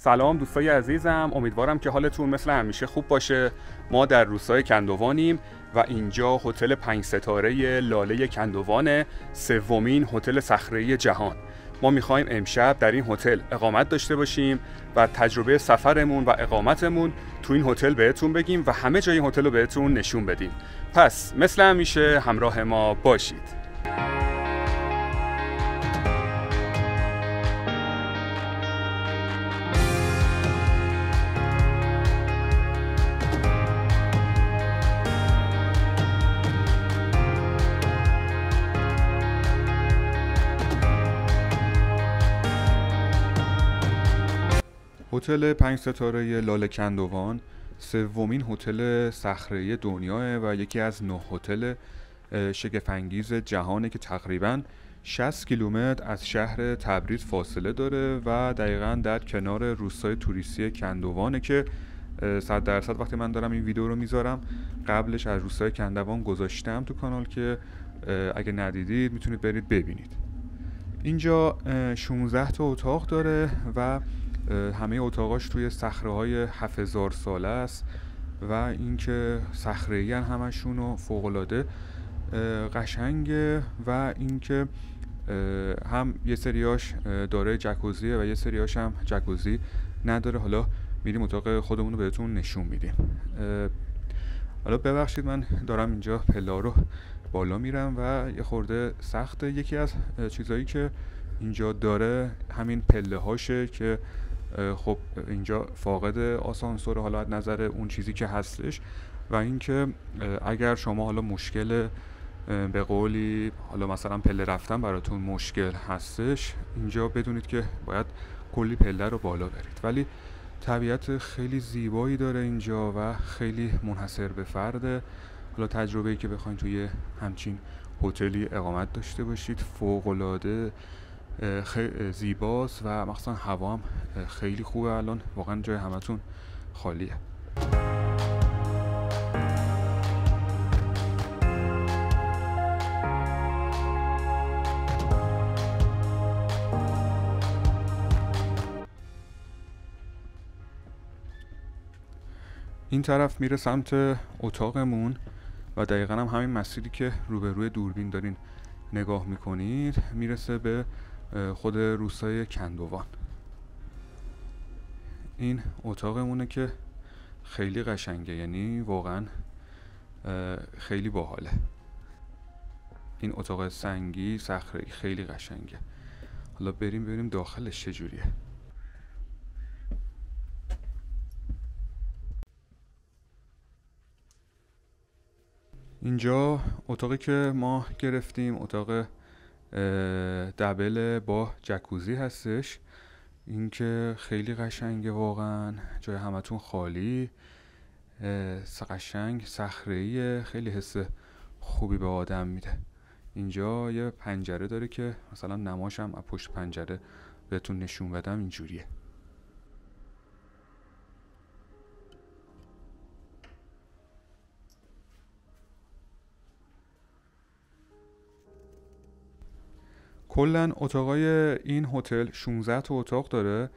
سلام دوستای عزیزم، امیدوارم که حالتون مثل همیشه خوب باشه. ما در روستای کندوانیم و اینجا هتل 5 ستاره لاله کندوان، سومین هتل صخره‌ای جهان. ما میخوایم امشب در این هتل اقامت داشته باشیم و تجربه سفرمون و اقامتمون تو این هتل بهتون بگیم و همه جای این هتل رو بهتون نشون بدیم. پس مثل همیشه همراه ما باشید. هتل 5 ستاره لاله کندوان سومین هتل صخره‌ای دنیاه و یکی از 9 هتل شگفت‌انگیز جهانه که تقریباً 60 کیلومتر از شهر تبریز فاصله داره و دقیقاً در کنار روستای توریستی کندوانه که 100% وقتی من دارم این ویدیو رو میذارم قبلش از روستای کندوان گذاشتم تو کانال که اگه ندیدید میتونید برید ببینید. اینجا 16 تا اتاق داره و همه اتاقاش توی صخره‌های 7000 ساله است و اینکه صخره‌ای همشون و فوق‌العاده قشنگه و اینکه هم یه سریاش داره جکوزیه و یه سریاش هم جکوزی نداره. حالا میریم اتاق خودمون رو بهتون نشون میدیم. حالا ببخشید من دارم اینجا پلا رو بالا میرم و یه خورده سخته. یکی از چیزایی که اینجا داره همین پله هاشه که خب اینجا فاقد آسانسور حالا از نظر اون چیزی که هستش و اینکه اگر شما حالا مشکل به قولی حالا مثلا پله رفتن براتون مشکل هستش اینجا بدونید که باید کلی پله رو بالا برید، ولی طبیعت خیلی زیبایی داره اینجا و خیلی منحصر به فرده. حالا تجربه‌ای که بخواید توی همچین هتلی اقامت داشته باشید فوق‌العاده خیلی زیباست و مخصوصا هوا هم خیلی خوبه. الان واقعا جای همتون خالیه. این طرف میره سمت اتاقمون و دقیقا هم همین مسیری که روبروی دوربین دارین نگاه میکنید میرسه به خود روستای کندوان. این اتاقمونه که خیلی قشنگه، یعنی واقعا خیلی باحاله. این اتاق سنگی صخره‌ای خیلی قشنگه. حالا بریم داخلش چجوریه. اینجا اتاقی که ما گرفتیم اتاق دبل با جکوزی هستش. این که خیلی قشنگه، واقعا جای همتون خالی، قشنگ صخره‌ایه، خیلی حس خوبی به آدم میده. اینجا یه پنجره داره که مثلا نماشم از پشت پنجره بهتون نشون بدم اینجوریه. کلن اتاقای این هتل 16 تا اتاق داره.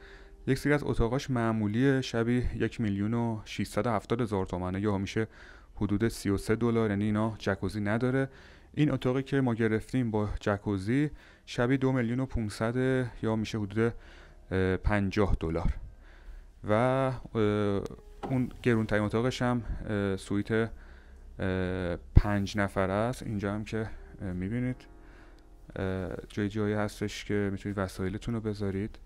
یک سری از اتاقاش معمولیه، شبیه 1,670,000 تومانه یا میشه حدود $33، یعنی اینا جکوزی نداره. این اتاقی که ما گرفتیم با جکوزی شبیه 2,500,000 یا میشه حدود $50 و اون گرونترین اتاقش هم سویت 5 نفره است. اینجا هم که میبینید جایی هستش که میتونید وسایلتون رو بذارید.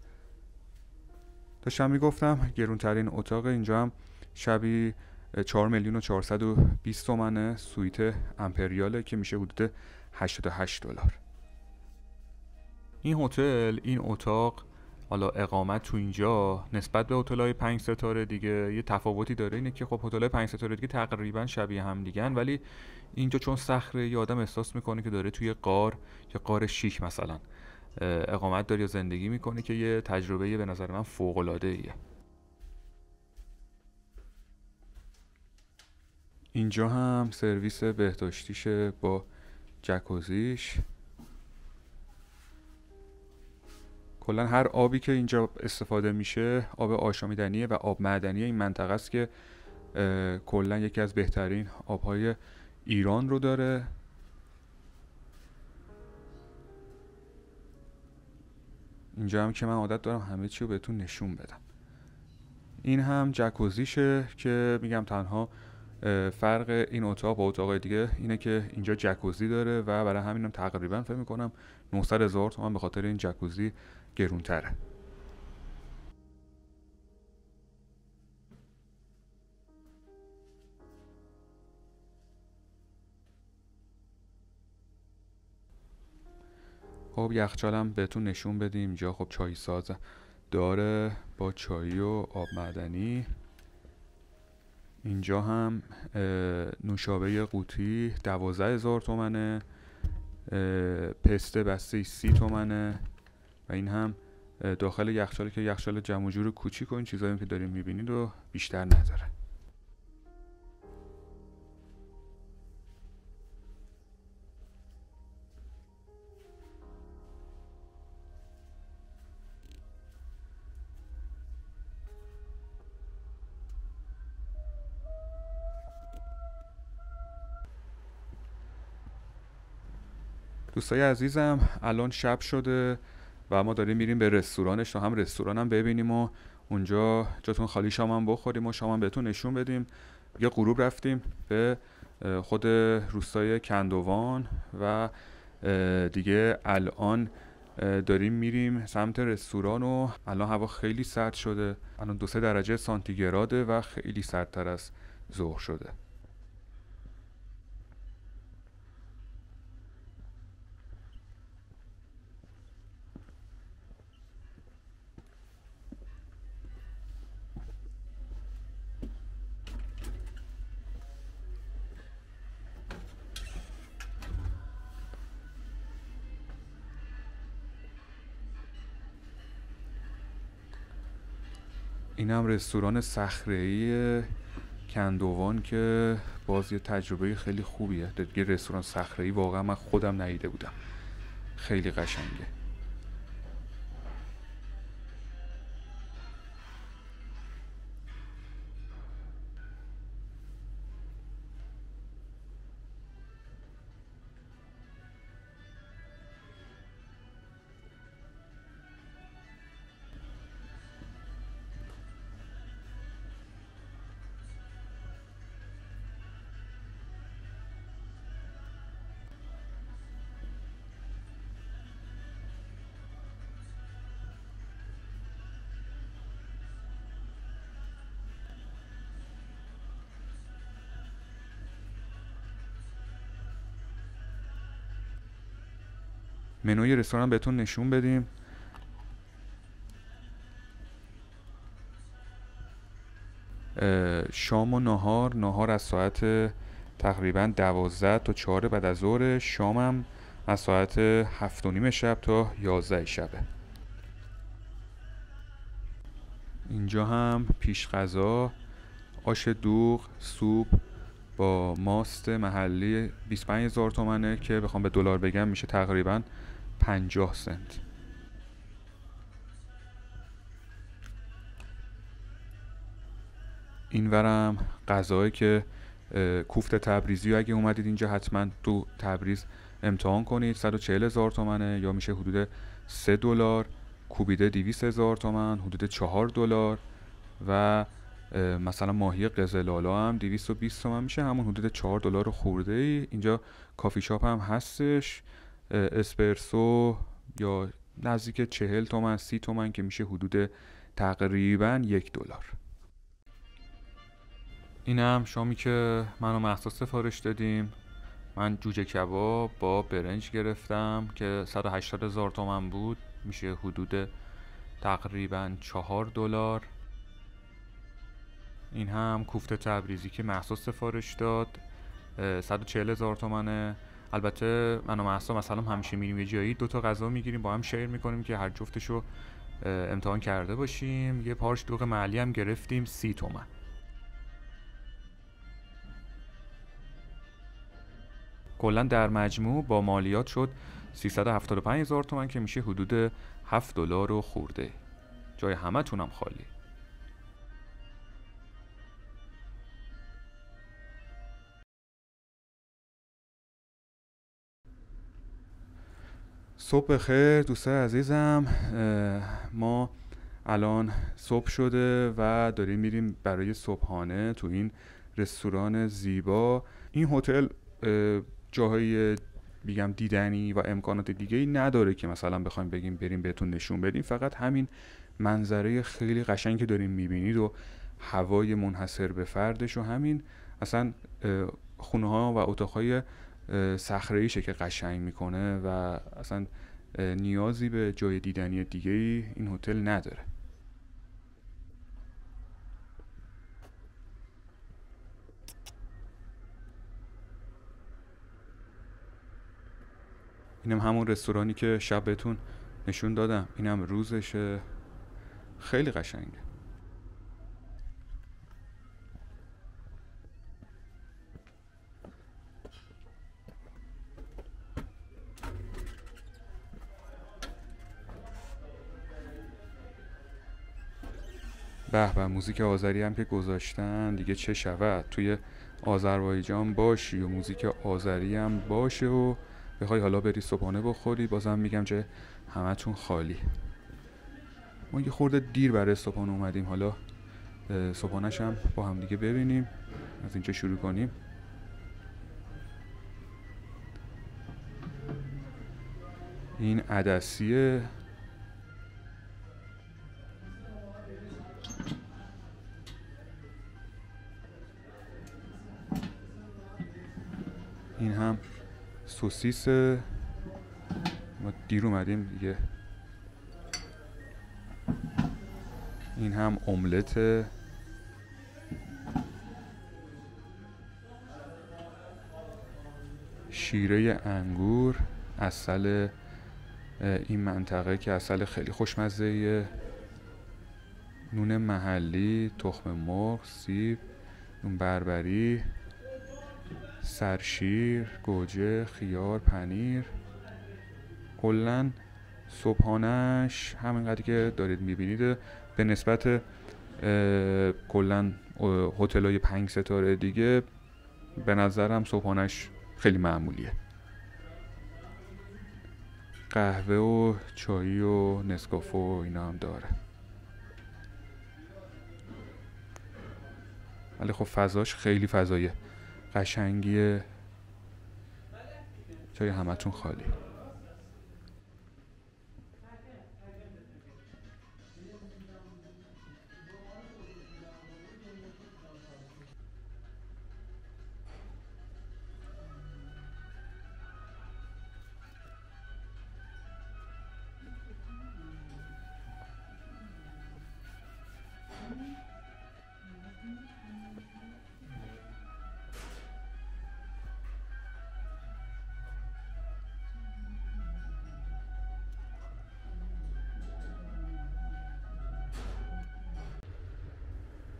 داشتم میگفتم گرونترین اتاق اینجا هم شبیه 4,420,000 تومنه، سویت امپریاله که میشه حدود $88. این هتل، این اتاق، حالا اقامت تو اینجا نسبت به هتل‌های 5 ستاره دیگه یه تفاوتی داره. اینه که خب هتل‌های 5 ستاره دیگه تقریبا شبیه هم دیگن، ولی اینجا چون صخره یه آدم احساس میکنه که داره توی غار یا غار شیک مثلا اقامت داره یا زندگی میکنه که یه تجربه به نظر من فوق‌العاده ایه. اینجا هم سرویس بهداشتیشه با جکوزیش، کلا هر آبی که اینجا استفاده میشه آب آشامیدنیه و آب معدنی این منطقه است که کلا یکی از بهترین آبهای ایران رو داره. اینجا هم که من عادت دارم همه چی رو بهتون نشون بدم. این هم جکوزیشه که میگم تنها فرق این اتاق با اتاقای دیگه اینه که اینجا جکوزی داره و برای همینم تقریبا فکر میکنم 900,000 تومان به خاطر این جکوزی گرونتره. خب یخچالم بهتون نشون بدیم. اینجا خب چای ساز داره با چایی و آب معدنی. اینجا هم نوشابه قوطی 12,000 تومنه، پسته بسته 30 تومنه و این هم داخل یخچاله که یخچال جمع و جور کوچیک و این چیزایی که داریم میبینید و بیشتر نداره. دوستای عزیزم الان شب شده و ما داریم میریم به رستورانش تا هم رستورانم ببینیم و اونجا جاتون خالی شامم بخوریم و شامم بهتون نشون بدیم. یه غروب رفتیم به خود روستای کندوان و دیگه الان داریم میریم سمت رستوران و الان هوا خیلی سرد شده. الان 2-3 درجه سانتیگراده و خیلی سردتر از ظهر شده. این هم رستوران صخره‌ای کندوان که باز یه تجربه خیلی خوبیه. دیگه رستوران صخره‌ای واقعا من خودم ندیده بودم، خیلی قشنگه. منوی رستوران بهتون نشون بدیم. شام و نهار از ساعت تقریبا 12 تا 4 بعد از ظهر، شامم از ساعت 7:30 شب تا 11 شبه. اینجا هم پیش غذا آش دوغ سوپ با ماست محلی 25,000 تومنه که بخوام به دلار بگم میشه تقریبا 50 سنت. اینورم غذایی که کوفته تبریزی اگه اومدید اینجا حتما تو تبریز امتحان کنید. 140,000 تومنه یا میشه حدود $3. کوبیده 200,000 تومن حدود $4 و مثلا ماهی قزلالا هم 220 تومن میشه همون حدود $4 خورده ای. اینجا کافی شاپ هم هستش اسپرسو یا نزدیک 40 تومن 30 تومن که میشه حدود تقریبا $1. این هم شامی که من و مهسا سفارش دادیم. من جوجه کباب با برنج گرفتم که 180,000 تومن بود میشه حدود تقریبا $4. این هم کوفته تبریزی که مهسا سفارش داد 140,000 تومنه. البته من و مهسا مثلا همیشه میریم یه جایی 2 تا غذا میگیریم با هم شیر میکنیم که هر جفتشو امتحان کرده باشیم. یه پارچ دوغ محلی هم گرفتیم 30 تومن. کلا در مجموع با مالیات شد 375,000 تومن که میشه حدود $7 و خورده. جای همه تونم خالی. صبح بخیر دوستای عزیزم. ما الان صبح شده و داریم میریم برای صبحانه تو این رستوران زیبا. این هتل جاهای میگم دیدنی و امکانات دیگه ای نداره که مثلا بخوایم بگیم بریم بهتون نشون بدیم. فقط همین منظره خیلی قشنگ که داریم میبینید و هوای منحصر به فردش و همین اصلا خونه ها و اتاقهای صخره‌ایشه که قشنگ میکنه و اصلا نیازی به جای دیدنی دیگه ای این هتل نداره. اینم همون رستورانی که شب بهتون نشون دادم. اینم روزشه. خیلی قشنگه. به به، موزیک آذری هم که گذاشتن دیگه چه شود. توی آذربایجان باشی و موزیک آذری هم باشه و بخوای حالا بری صبحانه بخوری، بازم میگم چه همتون خالی. ما یه خورده دیر برای صبحانه اومدیم، حالا صبحانه‌ش هم با هم دیگه ببینیم. از اینجا شروع کنیم. این عدسیه. این هم سوسیس. ما دیر اومدیم دیگه. این هم املت. شیره انگور، عسل این منطقه که عسل خیلی خوشمزه، نون محلی، تخم مرغ، سیب، نون بربری، سرشیر، گوجه، خیار، پنیر. کلن صبحانهش همینقدر که دارید میبینید به نسبت کلن هتل‌های 5 ستاره دیگه به نظرم صبحانهش خیلی معمولیه. قهوه و چایی و نسکافه و اینا هم داره، ولی خب فضاش خیلی فضای قشنگیه. جای همتون خالی.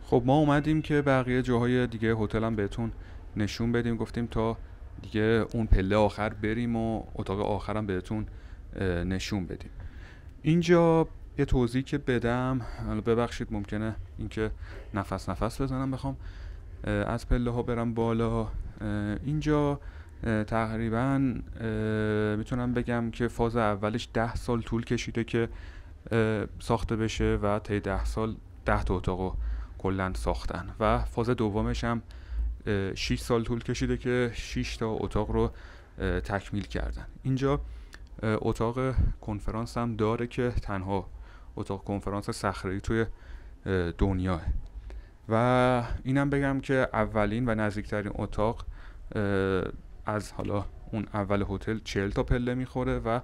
خب ما اومدیم که بقیه جاهای دیگه هتل هم بهتون نشون بدیم. گفتیم تا دیگه اون پله آخر بریم و اتاق آخرم بهتون نشون بدیم. اینجا یه توضیح که بدم، ببخشید ممکنه اینکه نفس بزنم بخوام از پله ها برم بالا. اینجا تقریبا میتونم بگم که فاز اولش 10 سال طول کشیده که ساخته بشه و طی 10 سال 10 تا اتاقو کلن ساختن و فاز دومش هم 6 سال طول کشیده که 6 تا اتاق رو تکمیل کردن. اینجا اتاق کنفرانس هم داره که تنها اتاق کنفرانس صخره‌ای توی دنیاه. و اینم بگم که اولین و نزدیکترین اتاق از حالا اون اول هتل 40 تا پله میخوره و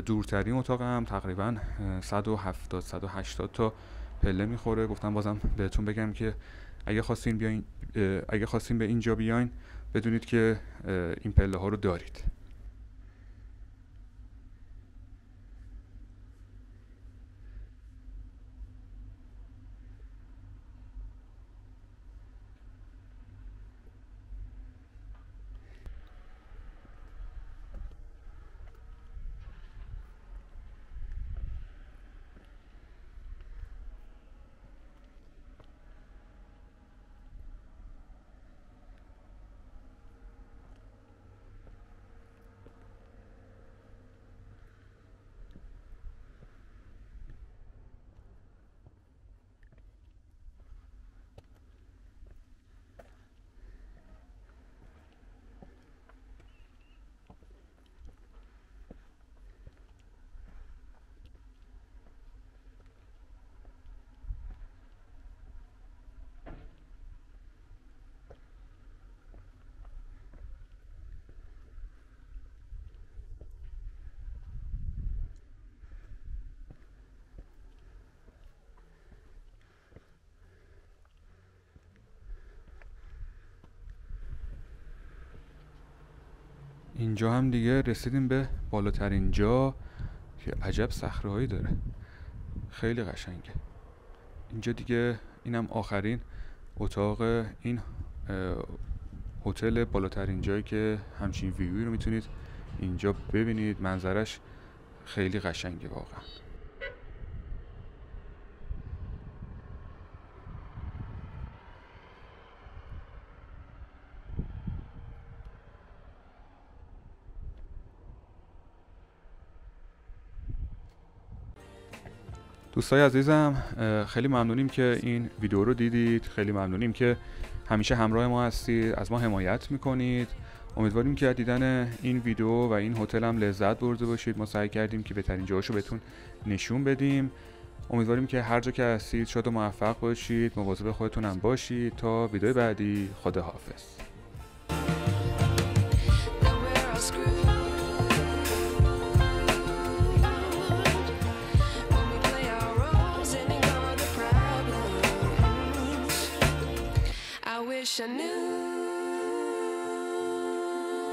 دورترین اتاق هم تقریبا 170-180 تا پله میخوره. گفتم بازم بهتون بگم که اگه خواستین به اینجا بیاین بدونید که این پله ها رو دارید. اینجا هم دیگه رسیدیم به بالاترین جا که عجب صخره‌هایی داره، خیلی قشنگه. اینجا دیگه اینم آخرین اتاق این هتل بالاترین جایی که همچین ویوی رو میتونید اینجا ببینید. منظرش خیلی قشنگه واقعا. دوستای عزیزم، خیلی ممنونیم که این ویدیو رو دیدید، خیلی ممنونیم که همیشه همراه ما هستید، از ما حمایت میکنید. امیدواریم که دیدن این ویدیو و این هتل هم لذت برده باشید. ما سعی کردیم که بهترین جاهاشو بهتون نشون بدیم. امیدواریم که هر جا که هستید شاد و موفق باشید، مواظب خودتون هم باشید. تا ویدیو بعدی، خداحافظ. I wish I knew